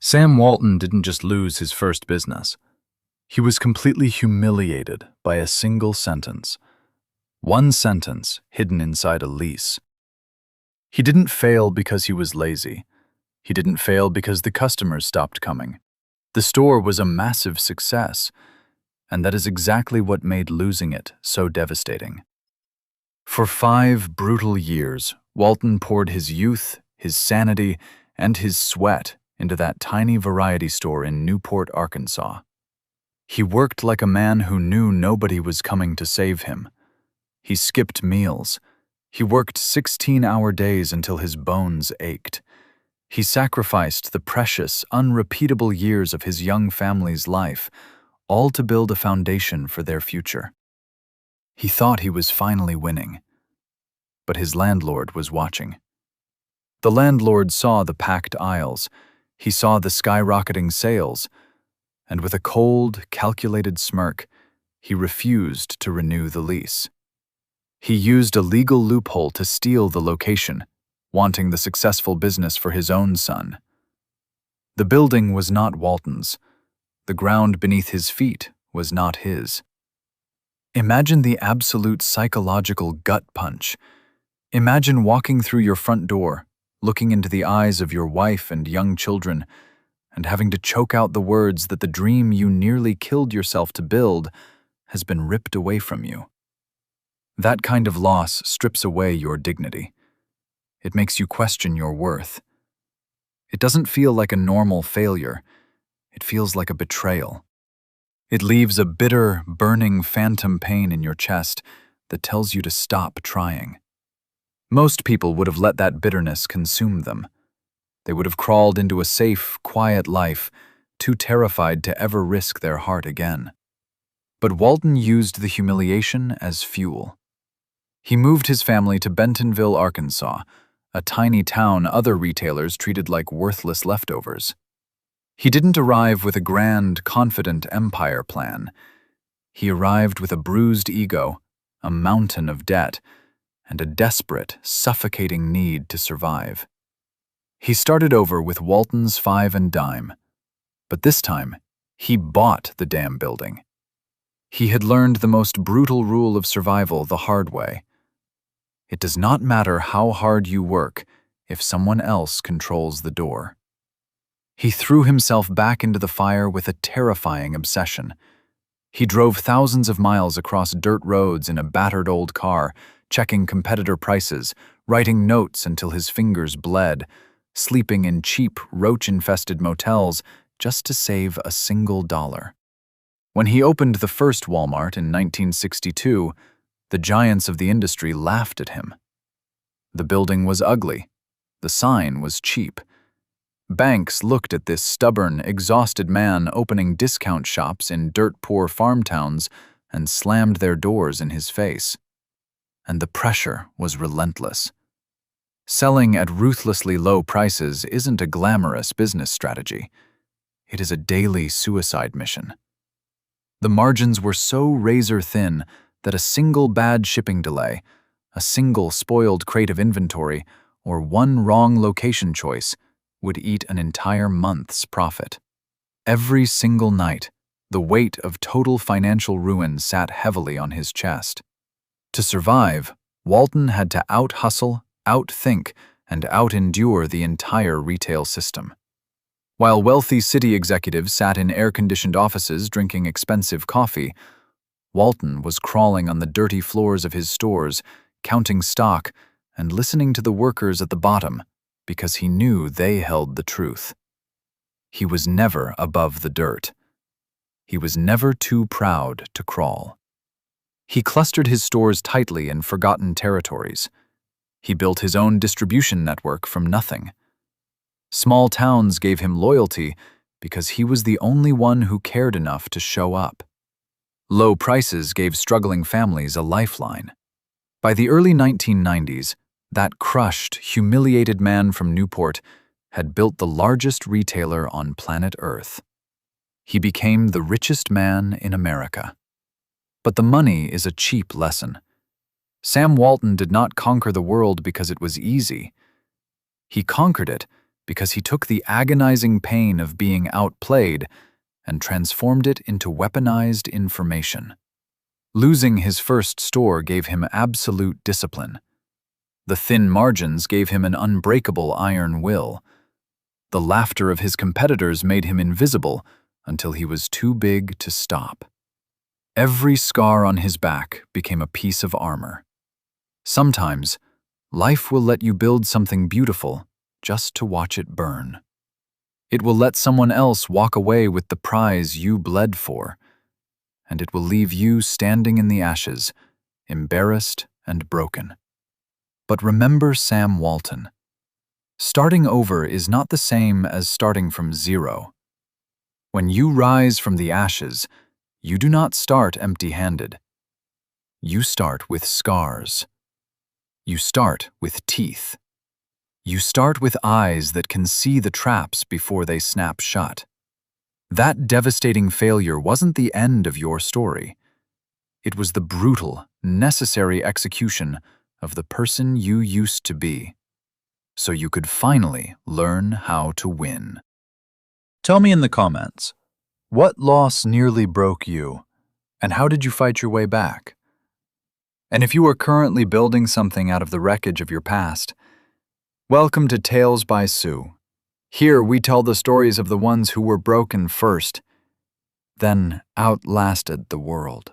Sam Walton didn't just lose his first business. He was completely humiliated by a single sentence. One sentence hidden inside a lease. He didn't fail because he was lazy. He didn't fail because the customers stopped coming. The store was a massive success, and that is exactly what made losing it so devastating. For 5 brutal years, Walton poured his youth, his sanity, and his sweat into that tiny variety store in Newport, Arkansas. He worked like a man who knew nobody was coming to save him. He skipped meals. He worked 16-hour days until his bones ached. He sacrificed the precious, unrepeatable years of his young family's life, all to build a foundation for their future. He thought he was finally winning, but his landlord was watching. The landlord saw the packed aisles. He saw the skyrocketing sales, and with a cold, calculated smirk, he refused to renew the lease. He used a legal loophole to steal the location, wanting the successful business for his own son. The building was not Walton's. The ground beneath his feet was not his. Imagine the absolute psychological gut punch. Imagine walking through your front door, looking into the eyes of your wife and young children, and having to choke out the words that the dream you nearly killed yourself to build has been ripped away from you. That kind of loss strips away your dignity. It makes you question your worth. It doesn't feel like a normal failure. It feels like a betrayal. It leaves a bitter, burning phantom pain in your chest that tells you to stop trying. Most people would have let that bitterness consume them. They would have crawled into a safe, quiet life, too terrified to ever risk their heart again. But Walton used the humiliation as fuel. He moved his family to Bentonville, Arkansas, a tiny town other retailers treated like worthless leftovers. He didn't arrive with a grand, confident empire plan. He arrived with a bruised ego, a mountain of debt, and a desperate, suffocating need to survive. He started over with Walton's 5 and dime, but this time, he bought the damn building. He had learned the most brutal rule of survival the hard way. It does not matter how hard you work if someone else controls the door. He threw himself back into the fire with a terrifying obsession. He drove thousands of miles across dirt roads in a battered old car, checking competitor prices, writing notes until his fingers bled, sleeping in cheap, roach-infested motels just to save a single dollar. When he opened the first Walmart in 1962, the giants of the industry laughed at him. The building was ugly. The sign was cheap. Banks looked at this stubborn, exhausted man opening discount shops in dirt-poor farm towns and slammed their doors in his face. And the pressure was relentless. Selling at ruthlessly low prices isn't a glamorous business strategy. It is a daily suicide mission. The margins were so razor-thin that a single bad shipping delay, a single spoiled crate of inventory, or one wrong location choice would eat an entire month's profit. Every single night, the weight of total financial ruin sat heavily on his chest. To survive, Walton had to out-hustle, out-think, and out-endure the entire retail system. While wealthy city executives sat in air-conditioned offices drinking expensive coffee, Walton was crawling on the dirty floors of his stores, counting stock, and listening to the workers at the bottom because he knew they held the truth. He was never above the dirt. He was never too proud to crawl. He clustered his stores tightly in forgotten territories. He built his own distribution network from nothing. Small towns gave him loyalty because he was the only one who cared enough to show up. Low prices gave struggling families a lifeline. By the early 1990s, that crushed, humiliated man from Newport had built the largest retailer on planet Earth. He became the richest man in America. But the money is a cheap lesson. Sam Walton did not conquer the world because it was easy. He conquered it because he took the agonizing pain of being outplayed and transformed it into weaponized information. Losing his first store gave him absolute discipline. The thin margins gave him an unbreakable iron will. The laughter of his competitors made him invisible until he was too big to stop. Every scar on his back became a piece of armor. Sometimes, life will let you build something beautiful just to watch it burn. It will let someone else walk away with the prize you bled for, and it will leave you standing in the ashes, embarrassed and broken. But remember Sam Walton. Starting over is not the same as starting from zero. When you rise from the ashes, you do not start empty-handed. You start with scars. You start with teeth. You start with eyes that can see the traps before they snap shut. That devastating failure wasn't the end of your story. It was the brutal, necessary execution of the person you used to be, so you could finally learn how to win. Tell me in the comments, what loss nearly broke you, and how did you fight your way back? And if you are currently building something out of the wreckage of your past, welcome to Tales by Sue. Here we tell the stories of the ones who were broken first, then outlasted the world.